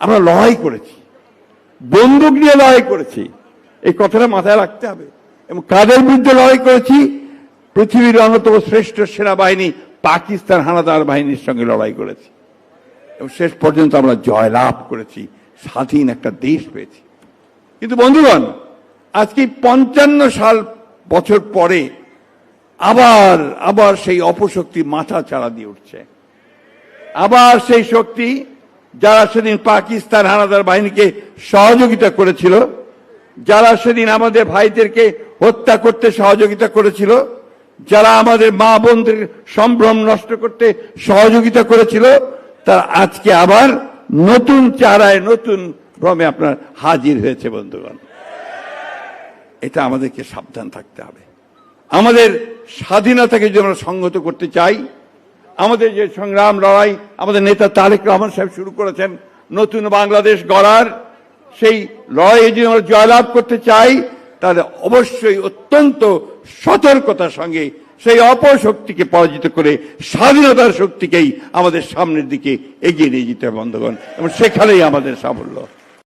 আমরা লড়াই করেছি, বন্দুক নিয়ে লড়াই করেছি, এই কথাটা মাথায় রাখতে হবে। এবং কাদের বিরুদ্ধে লড়াই করেছি? পৃথিবীর অন্যতম শ্রেষ্ঠ সেনাবাহিনী পাকিস্তান হানাদার বাহিনীর সঙ্গে লড়াই করেছি এবং শেষ পর্যন্ত আমরা জয়লাভ করেছি, স্বাধীন একটা দেশ পেয়েছি। কিন্তু বন্ধুগণ, আজকে 55 বছর পরে আবার সেই অপশক্তি মাথা চাড়া দিয়ে উঠছে। আবার সেই শক্তি যারা সেদিন পাকিস্তান হানাদার বাহিনীকে সহযোগিতা করেছিল, যারা সেদিন আমাদের ভাইদেরকে হত্যা করতে সহযোগিতা করেছিল, যারা আমাদের মা বোনদের সম্ভ্রম নষ্ট করতে সহযোগিতা করেছিল, তারা আজকে আবার নতুন চারায় নতুন ভ্রমে আপনার হাজির হয়েছে। বন্ধুগণ, এটা আমাদেরকে সাবধান থাকতে হবে। আমাদের স্বাধীনতাকে যদি আমরা সংহত করতে চাই, আমাদের যে সংগ্রাম লড়াই আমাদের নেতা তারেক রহমান সাহেব শুরু করেছেন নতুন বাংলাদেশ গড়ার, সেই লড়াইয়ে যদি আমরা জয়লাভ করতে চাই, তাহলে অবশ্যই অত্যন্ত সতর্কতার সঙ্গে সেই অপশক্তিকে পরাজিত করে স্বাধীনতার শক্তিকেই আমাদের সামনের দিকে এগিয়ে নিয়ে যেতে হবে বন্ধুগণ, এবং সেখানেই আমাদের সাফল্য।